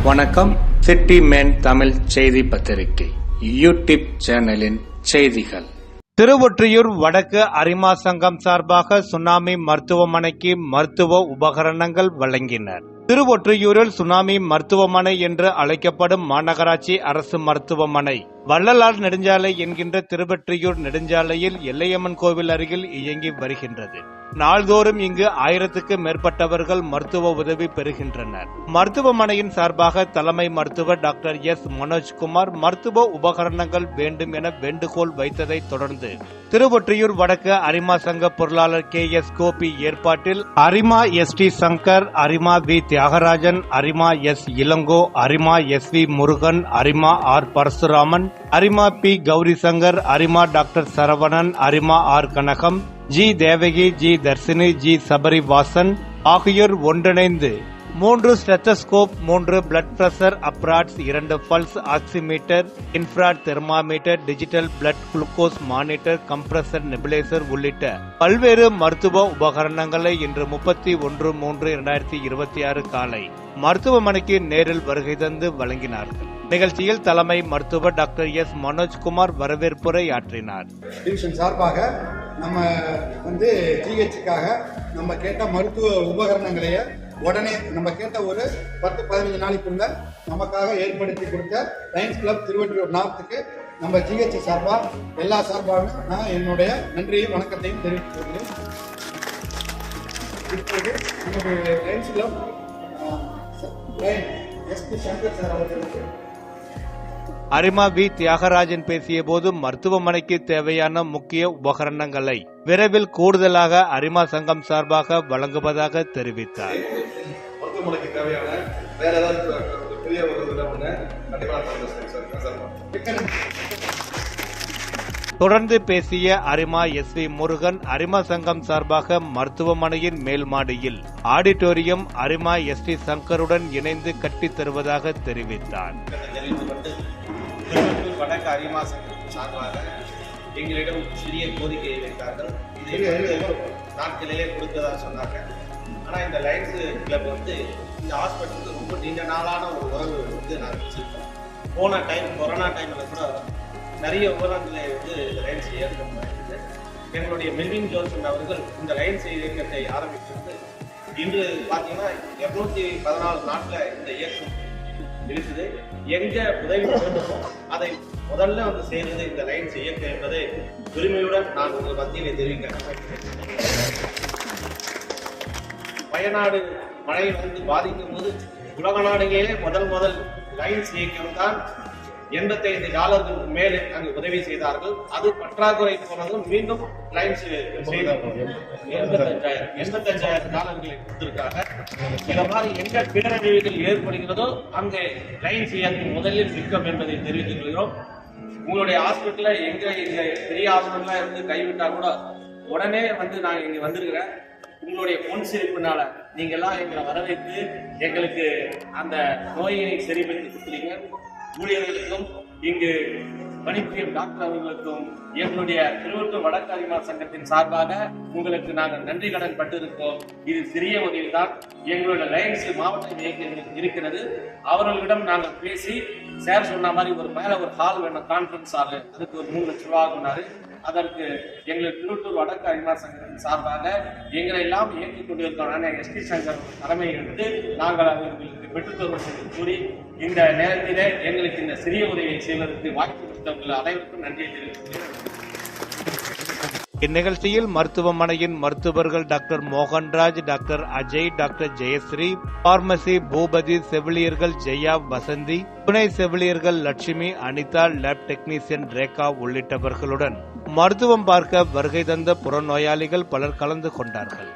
வணக்கம். City man Tamil செய்தி பத்திரிகை யூடியூப் சேனலின் செய்திகள். திருவொற்றியூர் வடக்கு அரிமா சங்கம் சார்பாக சுனாமி மருத்துவமனைக்கு மருத்துவ உபகரணங்கள் வழங்கினர். திருவொற்றியூரில் சுனாமி மருத்துவமனை என்று அழைக்கப்படும் மாநகராட்சி அரசு மருத்துவமனை வள்ளலார் நெடுஞ்சாலை என்கின்ற திருவொற்றியூர் நெடுஞ்சாலையில் எல்லையம்மன் கோவில் அருகில் இயங்கி வருகின்றது. நாள்தோறும் இங்கு 1000க்கு மேற்பட்டவர்கள் மருத்துவ உதவி பெறுகின்றனர். மருத்துவமனையின் சார்பாக தலைமை மருத்துவர் டாக்டர் எஸ் மனோஜ்குமார் மருத்துவ உபகரணங்கள் வேண்டும் என வேண்டுகோள் வைத்ததை தொடர்ந்து திருவொற்றியூர் வடக்கு அரிமா சங்க பொருளாளர் கே எஸ் கோபி ஏற்பாட்டில் அரிமா S T Shankar, Arima we Thiagarajan, Arima S Ilango, Arima S we Murugan, Arima R Parasuraman, Arima B Gowri Shankar, Arima doctor Saravanan, அரிமா R Kanagam, G Devaki, G Dharshini, G Sabarivasan ஆகியோர் ஒன்றிணைந்து 3 stethoscope, 3 blood pressure apparatus, 2 pulse oximeter, infrared thermometer, digital blood glucose monitor, compressor, nebuliser உள்ளிட்ட பல்வேறு மருத்துவ உபகரணங்களை இன்று 31/3/2026 காலை மருத்துவமனைக்கு நேரில் வருகை தந்து வழங்கினார்கள். நிகழ்ச்சியில் தலைமை மருத்துவர் டாக்டர் எஸ் மனோஜ்குமார் வரவேற்புரை ஆற்றினார். டிவிஷன் சார்பாக நம்ம ஜிஹெச்சுக்காக நம்ம கேட்ட மருத்துவ உபகரணங்களைய உடனே நம்ம கேட்ட ஒரு 10-15 நாளைக்குள்ள நமக்காக ஏற்படுத்தி கொடுத்த லயன்ஸ் கிளப் திருவொற்றியூர் நார்த்துக்கு நம்ம ஜிஹெச் சார்பா எல்லா சார்பாகவும் நான் என்னுடைய நன்றியும் வணக்கத்தையும் தெரிவித்துக் கொள்கிறேன். இப்போது நமது Lions club SP Shankar sir அவர்களுக்கு அரிமா வி தியாகராஜன் பேசிய போது மருத்துவமனைக்கு தேவையான முக்கிய உபகரணங்களை விரைவில் கூடுதலாக அரிமா சங்கம் சார்பாக வழங்குவதாக தெரிவித்தார். மருத்துவமனைக்கு தேவையான வேற ஏதாவது பெரிய தொடர்ந்து பேசிய அரிமா எஸ் வி முருகன் அரிமா சங்கம் சார்பாக மருத்துவமனையின் மேல் மாடியில் ஆடிட்டோரியம் அரிமா எஸ் டி சங்கருடன் இணைந்து கட்டித் தருவதாக தெரிவித்தார். வடக்கு அரிமா சங்கம் சார்பாக எங்களிடம் சிறிய கோரிக்கையை வைத்தார்கள். இதை நாட்களிலே கொடுத்ததா சொன்னாங்க. ஆனால் இந்த லைன்ஸ் கிளப் இந்த ஹாஸ்பிட்டலுக்கு ரொம்ப நீண்ட நாளான ஒரு உறவு நாங்கள் வச்சிருக்கோம். போன டைம் கொரோனா டைமில் கூட நிறைய உபகரணங்களை இந்த லைன்ஸ் இயக்கம் இருக்குது. எங்களுடைய மெல்வின் ஜோன்சன் அவர்கள் இந்த லைன்ஸ் இயக்கத்தை ஆரம்பித்திருந்து இன்று பார்த்தீங்கன்னா 214 நாட்டில் இந்த இயக்கம் இருக்குது. எங்க உதவி வேண்டுமோ அதை முதல்ல செய்வது இந்த லைன்ஸ் இயக்கம் என்பதை உரிமையுடன் நான் உங்கள் மத்தியிலே தெரிவிக்கிறேன். வயநாடு மழையில் பாதிக்கும் போது உலக நாடுகளே முதல் லைன்ஸ் இயக்கம் தான் $85 மேலே அங்கு உதவி செய்தார்கள். அது பற்றாக்குறை போனதும் மீண்டும் லைன்ஸ் செய்தார்கள். $85,000 கொடுத்திருக்காங்க. இந்த மாதிரி எங்க பேரழிவுகள் ஏற்படுகிறதோ அங்கே லைன்ஸ் இயக்கம் முதலில் நிற்கும் என்பதை தெரிவித்துக் கொள்கிறோம். உங்களுடைய ஹாஸ்பிட்டல்ல எங்க பெரிய ஹாஸ்பிட்டலா இருந்து கைவிட்டா கூட உடனே நான் இங்க வந்திருக்கிறேன். உங்களுடைய பொன் சிரிப்புனால நீங்க எல்லாம் எங்களை வரவேற்று எங்களுக்கு அந்த நோயை சரிபடுத்தி கொடுத்துறீங்க. ஊழியர்களுக்கும் இங்கு பணிபுரியும் டாக்டர் அவர்களுக்கும் எங்களுடைய திருவொற்றியூர் வடக்கு அரிமா சங்கத்தின் சார்பாக உங்களுக்கு நாங்கள் நன்றி கடன் பட்டிருக்கோம். இது சிறிய உதவிதான். எங்களுடைய லைன்ஸ் மாவட்ட இயக்கம் இருக்கிறது. அவர்களிடம் நாங்கள் பேசி சார் சொன்ன மாதிரி ஒரு ஹால் வேணும், கான்ஃபரன்ஸ் ஹால், அதுக்கு ஒரு 3 லட்சம் ரூபா ஆகுனாரு. அதற்கு எங்களுக்கு திருவொற்றியூர் வடக்கு அரிமா சங்கத்தின் சார்பாக எங்களை எல்லாம் இயக்கிக் கொண்டிருக்கிறோம் எஸ்டி சங்கம் தலைமையை எடுத்து நாங்கள் அவர்களுக்கு பெற்றுத் தருவோம் என்று கூறி இந்த நேரத்திலே எங்களுக்கு இந்த சிறிய உதவியை செய்வதற்கு வாய்ப்பு கொடுத்தவர்கள் அனைவருக்கும் நன்றியை தெரிவித்துள்ளேன். இந்நிகழ்ச்சியில் மருத்துவமனையின் மருத்துவர்கள் doctor Mohanraj, doctor Ajay, doctor Jayashree, pharmacy Boopathi, செவிலியர்கள் ஜெயா, வசந்தி, துணை செவிலியர்கள் லட்சுமி, அனிதா, லேப் டெக்னீசியன் ரேகா உள்ளிட்டவர்களுடன் மருத்துவம் பார்க்க வருகை தந்த புறநோயாளிகள் பலர் கலந்து கொண்டார்கள்.